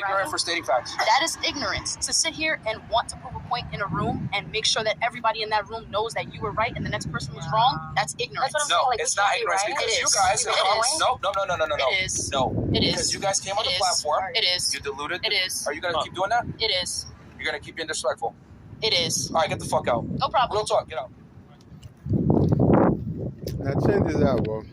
ignorant for stating facts. That is ignorance. To sit here and want to prove a point in a room and make sure that everybody in that room knows that you were right and the next person was wrong, that's ignorance. No, it's not ignorance because you guys... No. It is. No. It is. Because you guys came on the platform. It is. You diluted. It is. Are you going to keep doing that? It is. You're going to keep being disrespectful? It is. All right, get the fuck out. No problem. Real talk, get out. Now check this out, bro.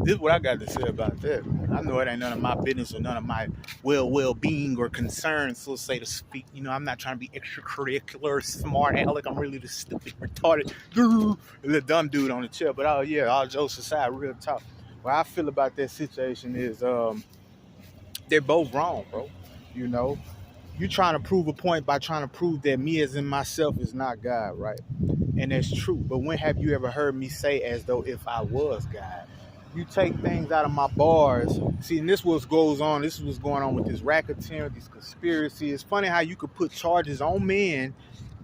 This is what I got to say about that. I know it ain't none of my business or none of my well-being or concerns, so say to speak. You know, I'm not trying to be extracurricular, smart aleck. I'm really the stupid, retarded, little dumb dude on the chair. But all jokes aside, real talk. What I feel about that situation is they're both wrong, bro. You know, you trying to prove a point by trying to prove that me as in myself is not God, right? And that's true. But when have you ever heard me say as though if I was God? You take things out of my bars. See, and this what goes on. This is what's going on with this racketeering, these conspiracies. It's funny how you could put charges on men.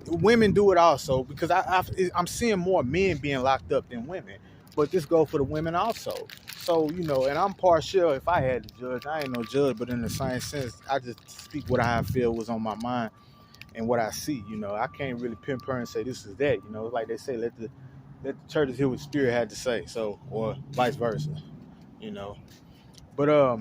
Women do it also because I'm seeing more men being locked up than women. But this goes for the women also. So, you know, and I'm partial if I had to judge. I ain't no judge, but in the same sense, I just speak what I feel was on my mind and what I see. You know, I can't really pinpoint and say this is that. You know, like they say, let the churches hear what the Spirit had to say. So, or vice versa. You know, but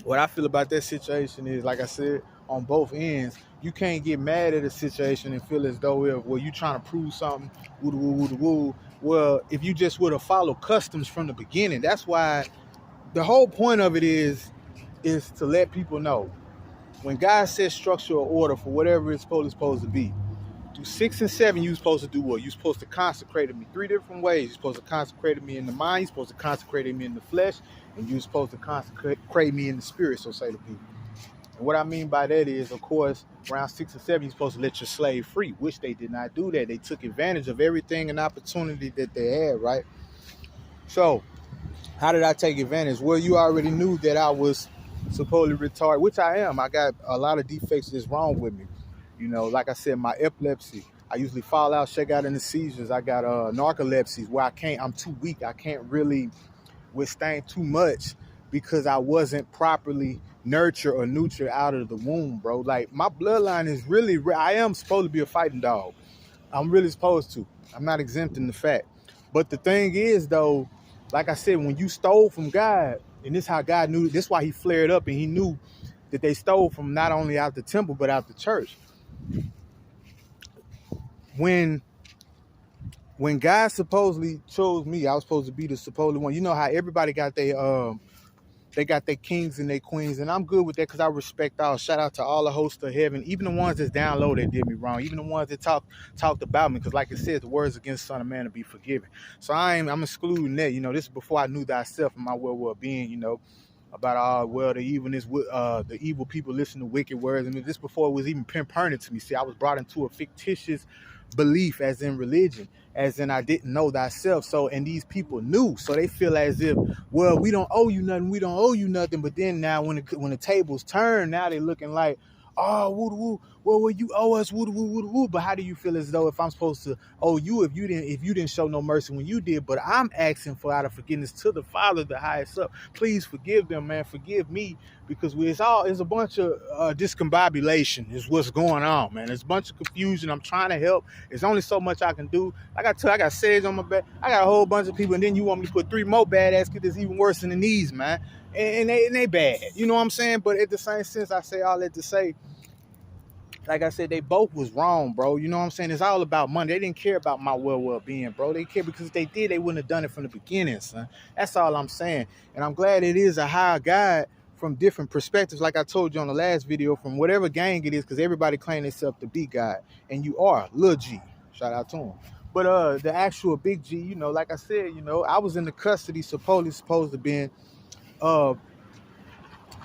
what I feel about that situation is, like I said, on both ends, you can't get mad at a situation and feel as though you trying to prove something. Woo. Well, if you just would have followed customs from the beginning, that's why the whole point of it is to let people know when God says structure or order for whatever it's supposed to be. Through 6 and 7, you're supposed to do what? You're supposed to consecrate me 3 different ways. You're supposed to consecrate me in the mind. You're supposed to consecrate me in the flesh. And you're supposed to consecrate me in the spirit, so say to people. And what I mean by that is, of course, around 6 and 7, you're supposed to let your slave free, which they did not do that. They took advantage of everything and opportunity that they had, right? So, how did I take advantage? Well, you already knew that I was supposedly retarded, which I am. I got a lot of defects that's wrong with me. You know, like I said, my epilepsy, I usually fall out, shake out in the seizures. I got narcolepsy where I'm too weak. I can't really withstand too much because I wasn't properly nurtured or nurtured out of the womb, bro. Like, my bloodline is really, I am supposed to be a fighting dog. I'm really supposed to. I'm not exempting the fact. But the thing is, though, like I said, when you stole from God, and this is how God knew, this is why he flared up and he knew that they stole from not only out the temple, but out the church. When God supposedly chose me, I was supposed to be the supposed one. You know how everybody got their kings and their queens, and I'm good with that because I respect all. Shout out to all the hosts of heaven, even the ones that's down low that did me wrong, even the ones that talked about me, because like it says, the words against the Son of Man to be forgiven. So I'm excluding that. You know, this is before I knew thyself and my well-being. You know, about the evilness, the evil people listen to wicked words. I mean, this before it was even pinpointed to me. See, I was brought into a fictitious belief, as in religion, as in I didn't know thyself. So, and these people knew, so they feel as if, well, we don't owe you nothing. But then now, when the tables turn, now they looking like, oh, woo, well, you owe us, woo. But how do you feel as though if I'm supposed to owe you if you didn't show no mercy when you did? But I'm asking for out of forgiveness to the Father, the highest up. Please forgive them, man. Forgive me, because it's a bunch of discombobulation is what's going on, man. There's a bunch of confusion. I'm trying to help. There's only so much I can do. I got Sage on my back. I got a whole bunch of people, and then you want me to put 3 more badass kids that's even worse than the knees, man. And they bad. You know what I'm saying? But at the same sense, I say all that to say, like I said, they both was wrong, bro. You know what I'm saying? It's all about money. They didn't care about my well-being, bro. They care because if they did, they wouldn't have done it from the beginning, son. That's all I'm saying. And I'm glad it is a higher God from different perspectives, like I told you on the last video, from whatever gang it is, because everybody claim themselves to be God. And you are, Lil G. Shout out to him. But the actual Big G, you know, like I said, you know, I was in the custody supposed to be the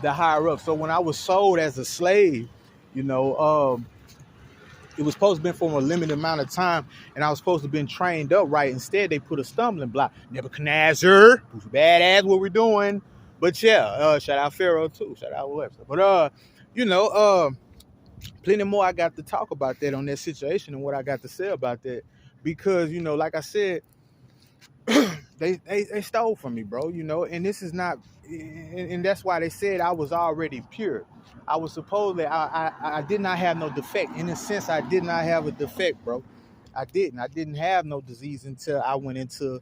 higher up. So when I was sold as a slave, you know, it was supposed to be for a limited amount of time, and I was supposed to have been trained up right. Instead, they put a stumbling block. Nebuchadnezzar, who's badass, what we're doing. But yeah, shout out Pharaoh too. Shout out Webster. But you know, plenty more I got to talk about that on that situation and what I got to say about that. Because, you know, like I said, they stole from me, bro. You know, and this is not, and that's why they said I was already pure. I was supposedly I did not have no defect. In a sense, I did not have a defect, bro. I didn't. I didn't have no disease until I went into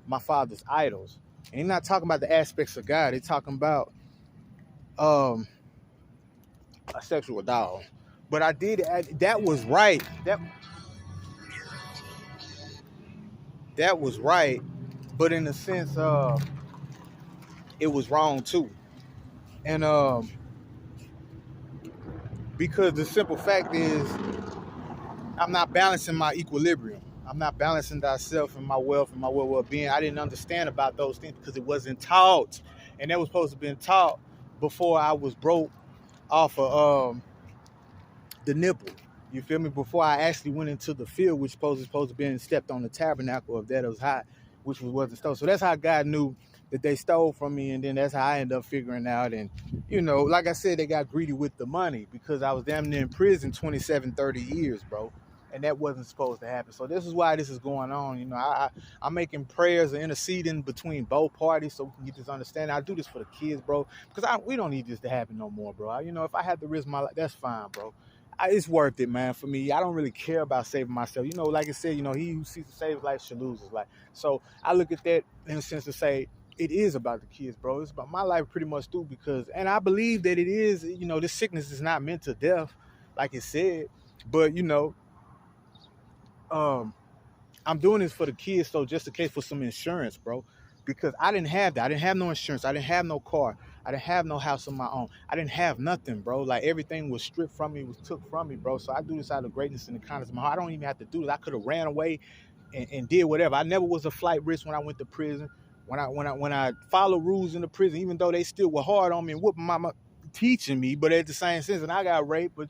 my father's idols. And they're not talking about the aspects of God. They're talking about a sexual dog. But I did. That was right. That was right. But in a sense, it was wrong too. And because the simple fact is, I'm not balancing my equilibrium. I'm not balancing thyself and my wealth and my well-being. I didn't understand about those things because it wasn't taught, and that was supposed to be taught before I was broke off of the nipple. You feel me? Before I actually went into the field, which supposed to be stepped on the tabernacle of that was hot, which wasn't stole. So that's how God knew that they stole from me, and then that's how I ended up figuring out. And you know, like I said, they got greedy with the money because I was damn near in prison 27, 30 years, bro. And that wasn't supposed to happen. So this is why this is going on. You know, I'm making prayers and interceding between both parties so we can get this understanding. I do this for the kids, bro, because we don't need this to happen no more, bro. You know, if I had to risk my life, that's fine, bro. It's worth it, man, for me. I don't really care about saving myself. You know, like I said, you know, he who seeks to save his life should lose his life. So I look at that in a sense to say, it is about the kids, bro. It's about my life pretty much too, because, and I believe that it is, you know, this sickness is not meant to death, like it said, but, you know, I'm doing this for the kids, so just in case for some insurance, bro, because I didn't have that. I didn't have no insurance. I didn't have no car. I didn't have no house of my own. I didn't have nothing, bro. Like everything was stripped from me, was took from me, bro. So I do this out of greatness and the kindness of my heart. I don't even have to do this. I could have ran away and did whatever. I never was a flight risk when I went to prison. When I followed rules in the prison, even though they still were hard on me and whooping my teaching me, but at the same sense, and I got raped, but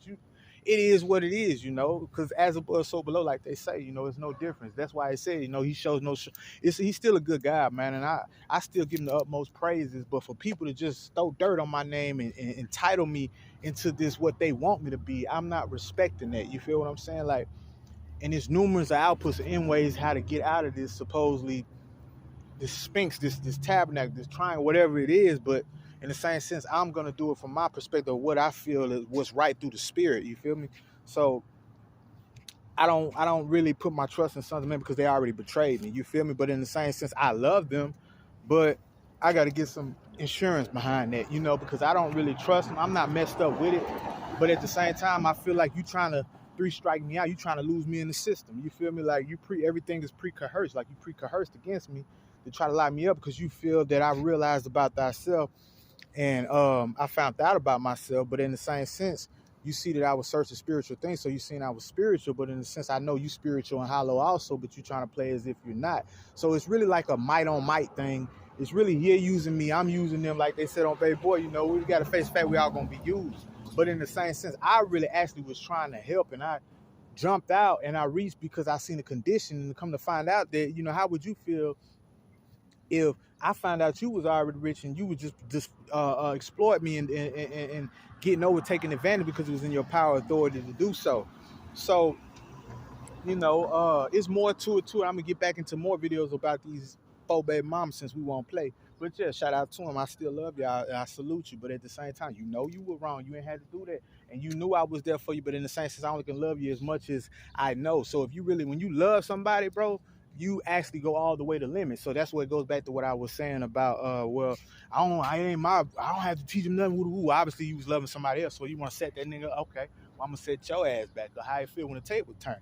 it is what it is, you know, because as above, so below, like they say, you know, it's no difference. That's why I say, you know, he shows no, he's still a good guy, man, and I still give him the utmost praises, but for people to just throw dirt on my name and entitle me into this, what they want me to be, I'm not respecting that, you feel what I'm saying? Like, and there's numerous outputs and ways how to get out of this, supposedly, this sphinx, this tabernacle, this triangle, whatever it is, but in the same sense, I'm going to do it from my perspective of what I feel is what's right through the spirit. You feel me? So I don't really put my trust in Sons of Men because they already betrayed me. You feel me? But in the same sense, I love them, but I got to get some insurance behind that, you know, because I don't really trust them. I'm not messed up with it. But at the same time, I feel like you trying to strike me out. You trying to lose me in the system. You feel me? Like everything is pre-coerced. Like you pre-coerced against me to try to lock me up because you feel that I realized about thyself. And I found out about myself, but in the same sense, you see that I was searching spiritual things, so you seen I was spiritual, but in the sense, I know you spiritual and hollow also, but you trying to play as if you're not. So it's really like a might on might thing. It's really you're using me, I'm using them, like they said on Baby Boy, you know, we got to face the fact we all going to be used. But in the same sense, I really actually was trying to help, and I jumped out and I reached because I seen the condition, and come to find out that, you know, how would you feel if I found out you was already rich and you would just exploit me and getting over, taking advantage because it was in your power authority to do so. So, you know, it's more to it too. I'm gonna get back into more videos about these 4 baby mamas since we won't play. But yeah, shout out to them. I still love y'all. I salute you. But at the same time, you know you were wrong. You ain't had to do that. And you knew I was there for you. But in the same sense, I only can love you as much as I know. So if you really, when you love somebody, bro, you actually go all the way to limit. So that's what goes back to what I was saying about, well, I don't have to teach him nothing. Woo. Obviously, you was loving somebody else. So you want to set that nigga, okay, well, I'm going to set your ass back. How you feel when the table turn.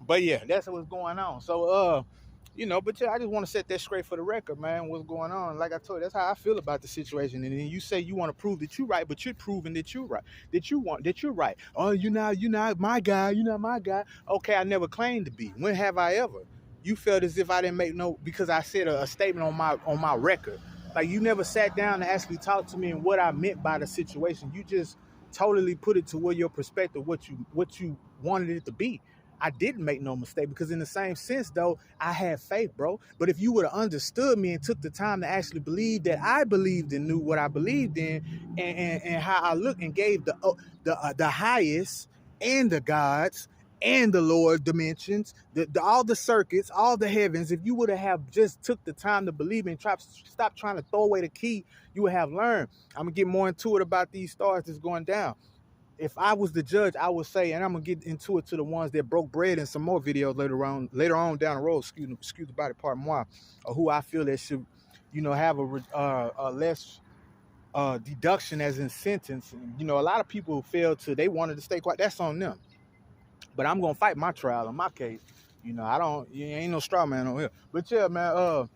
But yeah, that's what's going on. So, you know, but yeah, I just want to set that straight for the record, man. What's going on? Like I told you, that's how I feel about the situation. And then you say you want to prove that you're right, but you're proving that you're right, that you're right. Oh, you're not my guy. You're not my guy. Okay, I never claimed to be. When have I ever? You felt as if I didn't make because I said a statement on my record. Like you never sat down and actually talked to me and what I meant by the situation. You just totally put it to where your perspective, what you wanted it to be. I didn't make no mistake because in the same sense, though, I had faith, bro. But if you would have understood me and took the time to actually believe that I believed and knew what I believed in and how I looked and gave the highest and the gods and the lower dimensions, all the circuits, all the heavens. If you would have just took the time to believe and stop trying to throw away the key, you would have learned. I'm gonna get more into it about these stars that's going down. If I was the judge, I would say, and I'm gonna get into it to the ones that broke bread in some more videos later on down the road. Excuse the body part more, or who I feel that should, have a less deduction as in sentence. A lot of people they wanted to stay quiet. That's on them. But I'm gonna fight my trial in my case. Ain't no straw man on here. But yeah, man.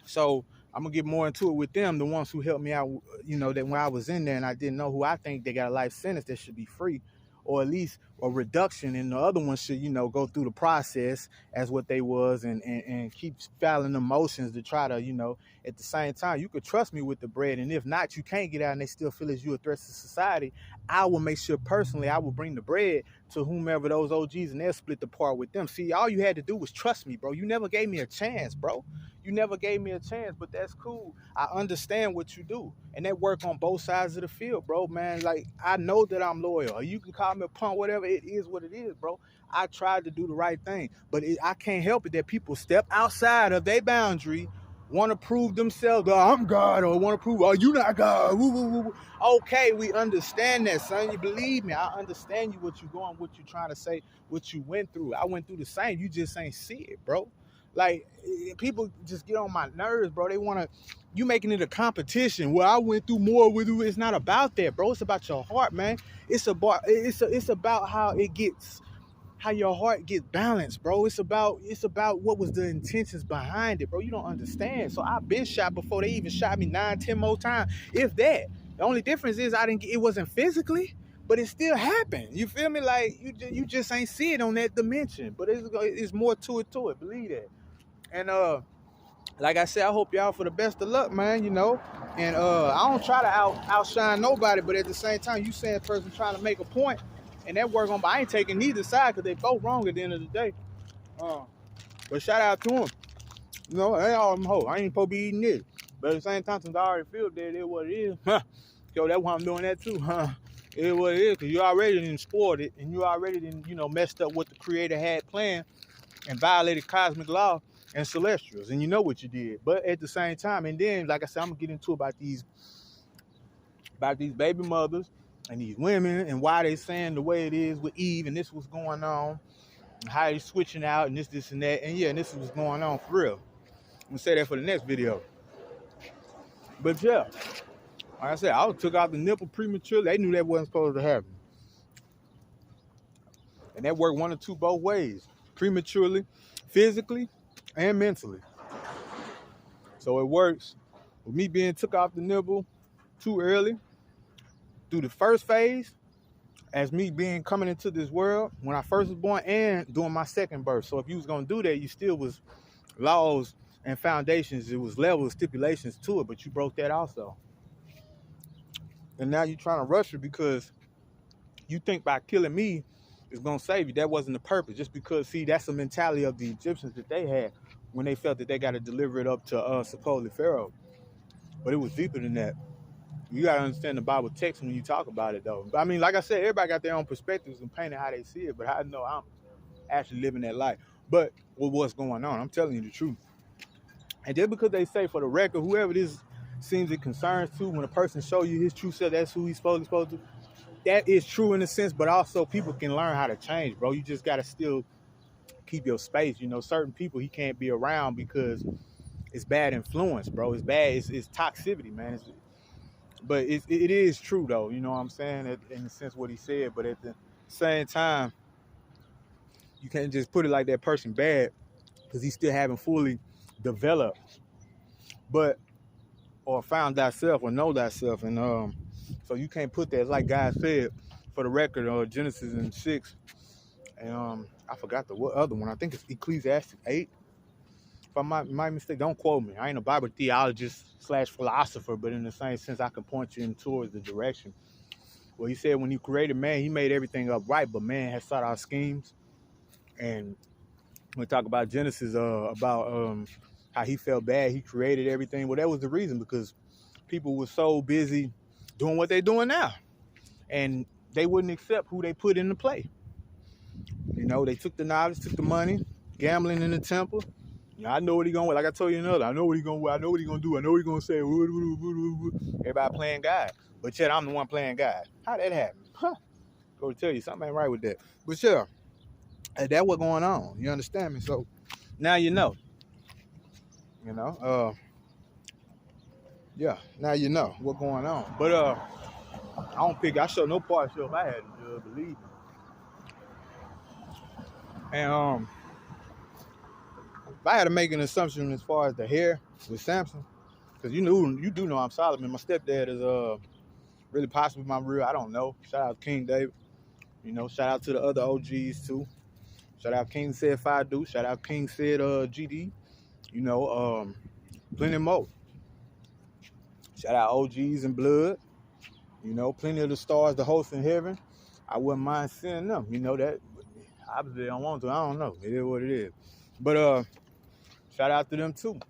So I'm gonna get more into it with them, the ones who helped me out. That when I was in there and I didn't know who I think they got a life sentence that should be free, or at least a reduction, and the other ones should, go through the process as what they was and keep filing the motions to try to, at the same time, you could trust me with the bread. And if not, you can't get out and they still feel as you a threat to society. I will make sure personally I will bring the bread to whomever those OGs and they'll split the part with them. See, all you had to do was trust me, bro. You never gave me a chance, bro. You never gave me a chance, but that's cool. I understand what you do. And that work on both sides of the field, bro, man. Like, I know that I'm loyal. You can call me a punk, whatever. It is what it is, bro. I tried to do the right thing. But I can't help it that people step outside of their boundary, want to prove themselves, oh, I'm God, or want to prove, oh, you not God. Woo, woo, woo. Okay, we understand that, son. You believe me. I understand you, what you're going, what you're trying to say, what you went through. I went through the same. You just ain't see it, bro. Like, people just get on my nerves, bro. They want to, you making it a competition. Well, I went through more with you. It's not about that, bro. It's about your heart, man. It's about how your heart gets balanced, bro. It's about what was the intentions behind it, bro. You don't understand. So I've been shot before they even shot me 9, 10 more times, if that. The only difference is it wasn't physically, but it still happened. You feel me? Like, you just ain't see it on that dimension. But it's more to it. Believe that. And like I said, I hope y'all for the best of luck, man. And I don't try to outshine nobody, but at the same time, you saying a person trying to make a point, and that work on. But I ain't taking neither side because they both wrong at the end of the day. But shout out to them. They all them hoes. I ain't supposed to be eating this, but at the same time, since I already feel that it is what it is, so that's why I'm doing that too, It is what it is, because you already done spoiled it, and you already done, messed up what the Creator had planned and violated cosmic law and celestials, and you know what you did. But at the same time, and then, like I said, I'm gonna get into about these baby mothers and these women and why they saying the way it is with Eve, and this was going on, and how they switching out, and this and that, and yeah, and this is what's going on for real. I'm gonna say that for the next video. But yeah, like I said, I took out the nipple prematurely. They knew that wasn't supposed to happen, and that worked one or two both ways: prematurely, physically, and mentally. So it works with me being took off the nipple too early through the first phase, as me being coming into this world when I first was born, and doing my second birth. So if you was gonna do that, you still was laws and foundations. It was levels, stipulations to it, but you broke that also. And now you're trying to rush it because you think by killing me is gonna save you. That wasn't the purpose. Just because, see, that's the mentality of the Egyptians that they had when they felt that they got to deliver it up to supposedly Pharaoh. But it was deeper than that. You got to understand the Bible text when you talk about it, though. I mean, like I said, everybody got their own perspectives and painting how they see it, but I know I'm actually living that life. But with what's going on, I'm telling you the truth. And just because they say, for the record, whoever this seems it concerns to, when a person show you his true self, that's who he's supposed to. That is true in a sense, but also people can learn how to change, bro. You just got to still keep your space. Certain people he can't be around because it's bad influence, bro. It's bad. It's toxicity, man. But it is true, though. You know what I'm saying? In the sense what he said. But at the same time, you can't just put it like that person bad because he still haven't fully developed, or found thyself or know thyself. And so you can't put that, like God said, for the record, Genesis and 6. And I forgot the other one. I think it's Ecclesiastes 8. If I'm my mistake, don't quote me. I ain't a Bible theologist / philosopher, but in the same sense, I can point you in towards the direction. Well, he said when he created man, he made everything upright, but man has sought out schemes. And we talk about Genesis, about how he felt bad, he created everything. Well, that was the reason, because people were so busy doing what they're doing now, and they wouldn't accept who they put into play. know, they took the knowledge, took the money, gambling in the temple. You know, I know what he gonna, like I told you another, I know what he gonna do, I know what he gonna say. Everybody playing God. But yet I'm the one playing God. How that happen? Huh. Go to tell you, something ain't right with that. But yeah, that's what's going on. You understand me? So now you know. You know, yeah, now you know what's going on. But I show no part show if I had to believe me. And if I had to make an assumption as far as the hair with Samson, because you do know I'm Solomon. My stepdad is really possibly my real. I don't know. Shout out King David. You know, shout out to the other OGs too. Shout out King Said Fadu. Shout out King Said GD. You know, plenty more. Shout out OGs and blood. You know, plenty of the stars, the hosts in heaven. I wouldn't mind seeing them. You know that. Obviously, I don't want to. I don't know. It is what it is. But shout out to them too.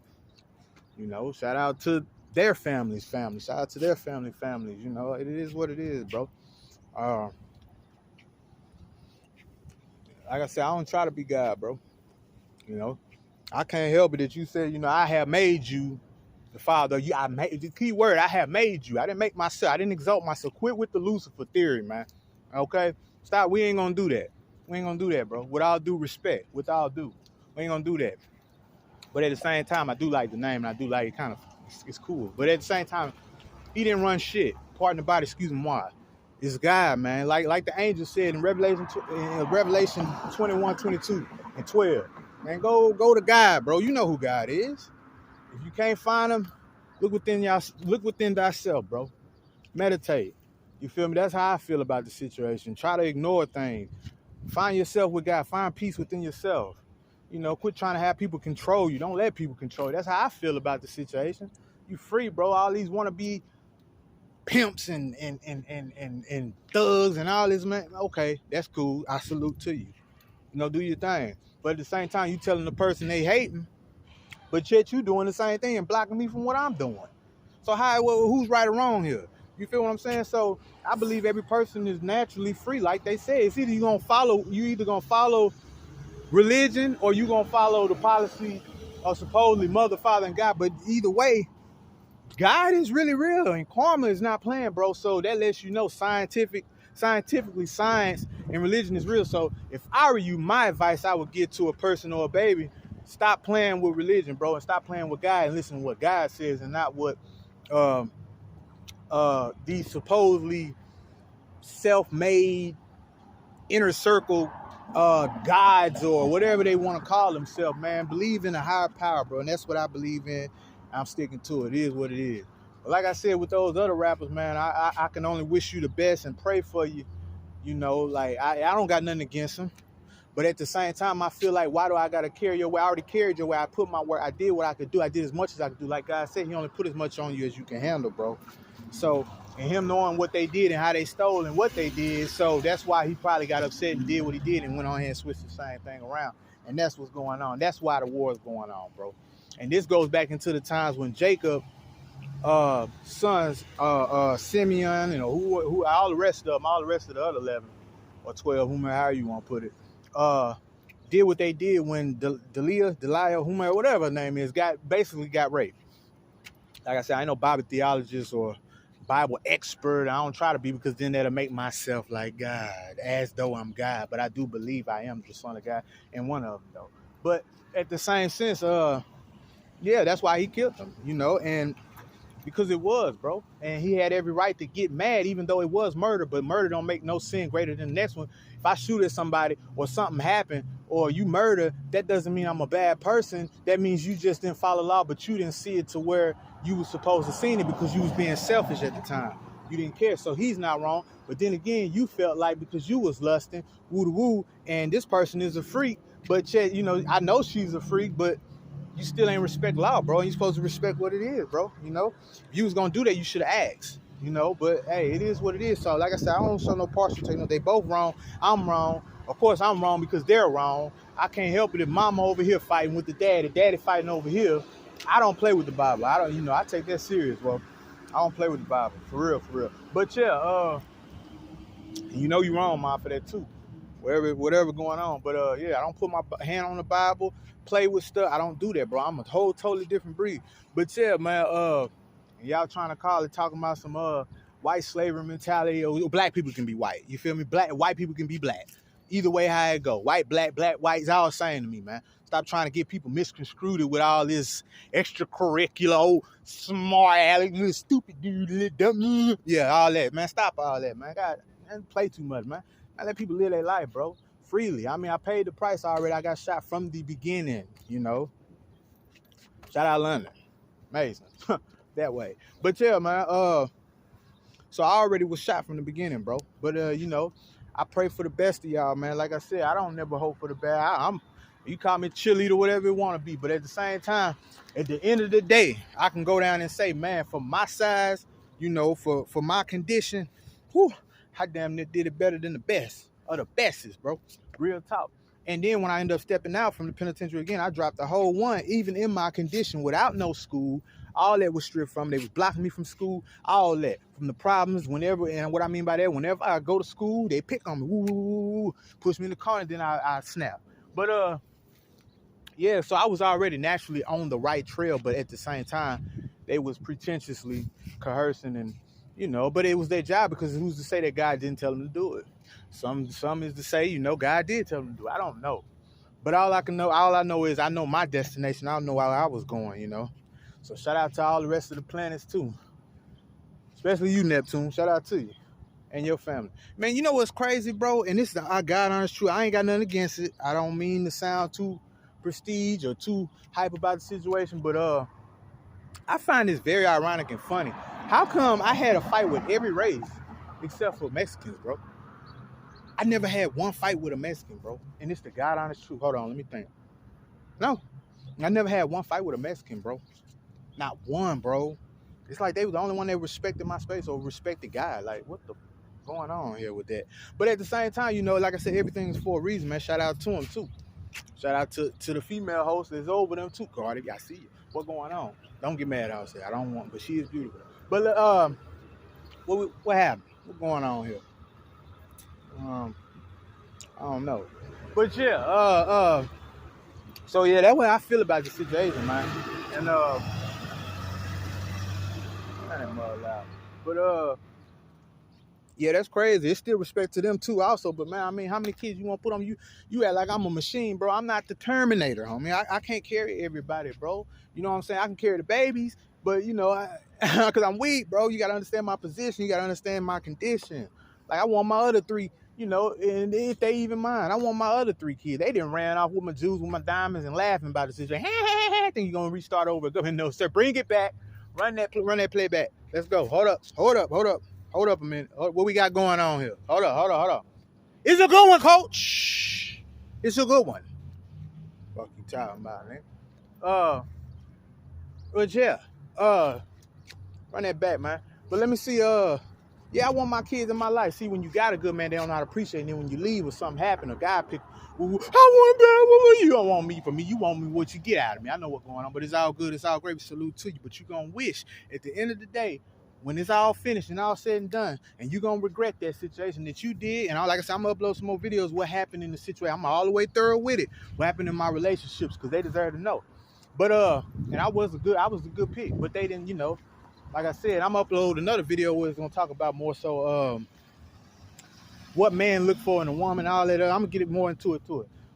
You know, shout out to their families. Shout out to their families. You know, it is what it is, bro. Like I said, I don't try to be God, bro. You know, I can't help it that you said, you know, I have made you the Father. I made the key word. I have made you. I didn't make myself. I didn't exalt myself. Quit with the Lucifer theory, man. Okay, stop. We ain't gonna do that. We ain't gonna do that, bro. With all due respect, with all due, we ain't gonna do that. But at the same time, I do like the name, and I do like it. Kind of, it's cool. But at the same time, he didn't run shit. Pardon the body, excuse me, why? It's God, man. Like the angel said in Revelation 21, 22, and 12. Man, go to God, bro. You know who God is. If you can't find him, look within thyself, bro. Meditate. You feel me? That's how I feel about the situation. Try to ignore things. Find yourself with God. Find peace within yourself. You know, quit trying to have people control you. Don't let people control you. That's how I feel about the situation. You free, bro. All these wannabe pimps and thugs and all this, man. Okay, that's cool. I salute to you. You know, do your thing. But at the same time, you telling the person they hating, but yet you doing the same thing and blocking me from what I'm doing. So who's right or wrong here? You feel what I'm saying? So I believe every person is naturally free, like they say. It's either you either gonna follow religion or you gonna follow the policy of supposedly mother, father, and God. But either way, God is really real and karma is not playing, bro. So that lets you know scientifically, science and religion is real. So if I were you, my advice I would give to a person or a baby, stop playing with religion, bro, and stop playing with God and listen to what God says and not what these supposedly self-made inner circle gods or whatever they want to call themselves, man. Believe in a higher power, bro, and that's what I believe in. I'm sticking to it. It is what it is. But like I said, with those other rappers, man, I can only wish you the best and pray for you. You know, like I don't got nothing against them. But at the same time, I feel like, why do I got to carry your way? I already carried your way. I put my word. I did what I could do. I did as much as I could do. Like God said, he only put as much on you as you can handle, bro. So, and him knowing what they did and how they stole and what they did, so that's why he probably got upset and did what he did and went on here and switched the same thing around. And that's what's going on. That's why the war is going on, bro. And this goes back into the times when Jacob sons, Simeon, you know, who all the rest of the other 11 or 12, however you want to put it, did what they did when Delilah, whomever, whatever her name is, got raped. Like I said, I ain't no Bible theologist or Bible expert. I don't try to be, because then that'll make myself like God, as though I'm God. But I do believe I am the son of God, and one of them though. But at the same sense, yeah, that's why he killed them, you know, and because it was, bro. And he had every right to get mad, even though it was murder. But murder don't make no sin greater than the next one. If I shoot at somebody or something happened or you murder, that doesn't mean I'm a bad person. That means you just didn't follow law, but you didn't see it to where you were supposed to see it because you was being selfish at the time. You didn't care. So he's not wrong. But then again, you felt like because you was lusting, woo-woo, and this person is a freak. But yet, you know, I know she's a freak, but you still ain't respect law, bro. You're supposed to respect what it is, bro. You know, if you was gonna do that, you should have asked. You know, but hey, it is what it is. So, like I said, I don't show no partial take. No, they both wrong. I'm wrong. Of course, I'm wrong because they're wrong. I can't help it if mama over here fighting with the daddy fighting over here. I don't play with the Bible. I don't, you know, I take that serious, bro. I don't play with the Bible, for real. But yeah, you know you're wrong, Mom, for that too. whatever going on. But yeah, I don't put my hand on the Bible, play with stuff. I don't do that, bro. I'm a whole totally different breed. But yeah, man, y'all trying to call it talking about some white slavery mentality, or black people can be white. You feel me? White people can be black. Either way, how it go. White, black, white, it's all the same to me, man. Stop trying to get people misconstrued with all this extracurricular, old smart aleck, little stupid dude, little dumb. Yeah, all that, man. Stop all that, man. God, man, play too much, man. I let people live their life, bro, freely. I mean, I paid the price already. I got shot from the beginning, you know. Shout out London. Amazing. That way. But yeah, man, so I already was shot from the beginning, bro. But you know, I pray for the best of y'all, man. Like I said, I don't never hope for the bad. You call me cheerleader, whatever you want to be. But at the same time, at the end of the day, I can go down and say, man, for my size, you know, for my condition, whew, I damn near did it better than the best of the bestest, bro. Real talk. And then when I end up stepping out from the penitentiary again, I dropped the whole one, even in my condition, without no school. All that was stripped from me. They was blocking me from school. All that. From the problems, whenever, and what I mean by that, whenever I go to school, they pick on me. Woo, push me in the corner, then I snap. But yeah, so I was already naturally on the right trail, but at the same time, they was pretentiously coercing and, you know, but it was their job, because who's to say that God didn't tell them to do it? Some is to say, you know, God did tell them to do it. I don't know. But all I know is I know my destination. I don't know where I was going, you know. So shout out to all the rest of the planets too. Especially you, Neptune. Shout out to you and your family. Man, you know what's crazy, bro? And this is the God honest truth. I ain't got nothing against it. I don't mean to sound too prestige or too hype about the situation, but I find this very ironic and funny. How come I had a fight with every race except for Mexicans, bro? I never had one fight with a Mexican, bro. And it's the God honest truth. Hold on, let me think. No, I never had one fight with a Mexican, bro. Not one, bro. It's like they were the only one that respected my space or respected God. Like, what the going on here with that? But at the same time, you know, like I said, everything's for a reason, man. Shout out to them, too. Shout out to the female host that's over them, too, Cardi. I see you. What going on? Don't get mad, I'll say. I don't want, but she is beautiful. But, what happened? What's going on here? I don't know. But, yeah, so, yeah, that's what I feel about the situation, man. And, but yeah, that's crazy. It's still respect to them too, also. But man, I mean, how many kids you want to put on you? You act like I'm a machine, bro. I'm not the Terminator, homie. I can't carry everybody, bro. You know what I'm saying? I can carry the babies, but you know, because I'm weak, bro. You gotta understand my position. You gotta understand my condition. Like I want my other three, you know, and if they even mind, I want my other 3 kids. They didn't ran off with my jewels, with my diamonds, and laughing about the situation. I think you're gonna restart over. Go ahead, no, sir. Bring it back. Run that playback. Let's go. Hold up a minute. What we got going on here? Hold up. It's a good one, coach. It's a good one. Fuck you talking about, man. But yeah, run that back, man. But let me see, yeah, I want my kids in my life. See, when you got a good man, they don't know how to appreciate it. And then when you leave or something happen, a guy pick, I want that. You don't want me for me. You want me what you get out of me. I know what's going on, but it's all good. It's all great. We salute to you. But you're going to wish at the end of the day, when it's all finished and all said and done, and you're going to regret that situation that you did. And like I said, I'm going to upload some more videos what happened in the situation. I'm all the way thorough with it. What happened in my relationships, because they deserve to know. But, and I was a good pick, but they didn't, you know. Like I said, I'm uploading another video where it's going to talk about more so what man look for in a woman, all that. I'm going to get it more into it.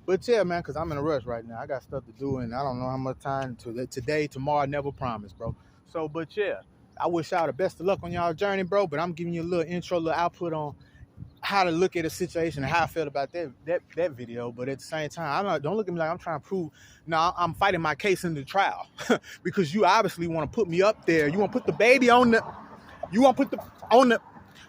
But yeah, man, because I'm in a rush right now. I got stuff to do, and I don't know how much time today, tomorrow, never promise, bro. So, but yeah, I wish y'all the best of luck on y'all journey, bro. But I'm giving you a little intro, little output on how to look at a situation and how I felt about that video. But at the same time, don't look at me like I'm trying to prove. No, I'm fighting my case in the trial because you obviously want to put me up there. You want to put the baby on the. You want to put on the.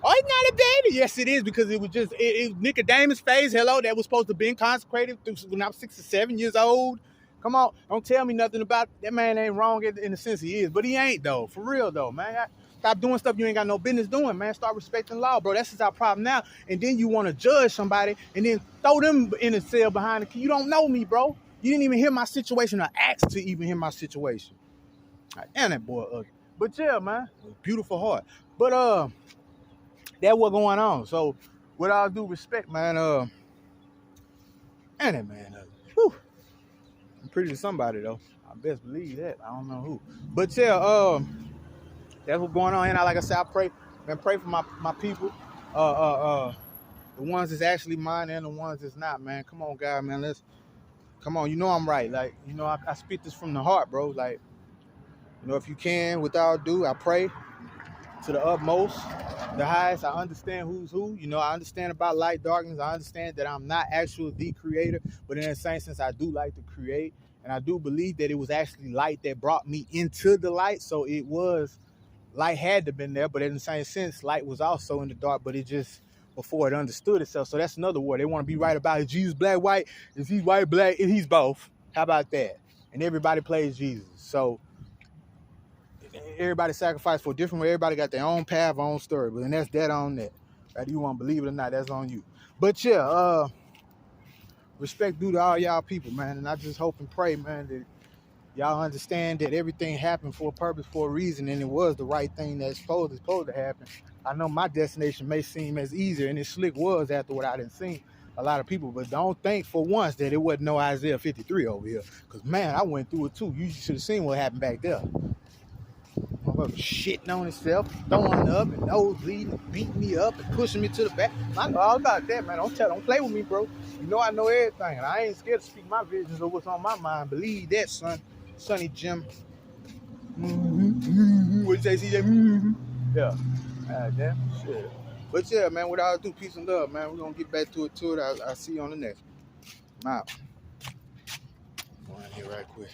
Oh, it's not a baby. Yes, it is, because it was just it was Nicodemus' phase. Hello, that was supposed to be consecrated when I was 6 or 7 years old. Come on, don't tell me nothing about that man. Ain't wrong in the sense he is, but he ain't though. For real though, man. Stop doing stuff you ain't got no business doing, man. Start respecting law, bro. That's just our problem now. And then you want to judge somebody and then throw them in a cell behind the key. You don't know me, bro. You didn't even hear my situation or ask to even hear my situation. Right, damn, that boy ugly. But yeah, man, beautiful heart. But that what going on. So with all due respect, man, Man, that man, whew. I'm pretty to somebody though. I best believe that. I don't know who. But yeah, that's what's going on. And like I said, I pray for my people. The ones that's actually mine and the ones that's not, man. Come on, God, man. Come on. You know I'm right. Like, you know, I speak this from the heart, bro. Like, you know, if you can, without ado, I pray to the utmost, the highest. I understand who's who. You know, I understand about light, darkness. I understand that I'm not actually the creator, but in the same sense, I do like to create. And I do believe that it was actually light that brought me into the light. So it was, light had to have been there, but in the same sense, light was also in the dark, but it just, before it understood itself. So that's another word. They want to be right about, is Jesus black, white? Is he white, black? He's both. How about that? And everybody plays Jesus. So everybody sacrificed for a different way. Everybody got their own path, own story. But then that's that on that. Whether you want to believe it or not, that's on you. But yeah, respect due to all y'all people, man. And I just hope and pray, man, that y'all understand that everything happened for a purpose, for a reason, and it was the right thing that's supposed to happen. I know my destination may seem as easier, and it slick was after what I done seen a lot of people, but don't think for once that it wasn't no Isaiah 53 over here. Because, man, I went through it too. You should have seen what happened back there. Motherfucker shitting on himself, throwing up, and nose bleeding, beating me up, and pushing me to the back. I know all about that, man. Don't play with me, bro. You know I know everything, and I ain't scared to speak my visions or what's on my mind. Believe that, son. Sonny Jim. What you say, CJ? Yeah. Damn. Shit. But yeah, man, without ado, peace and love, man. We're going to get back to it. I'll see you on the next one. I'm out. Go in here right quick.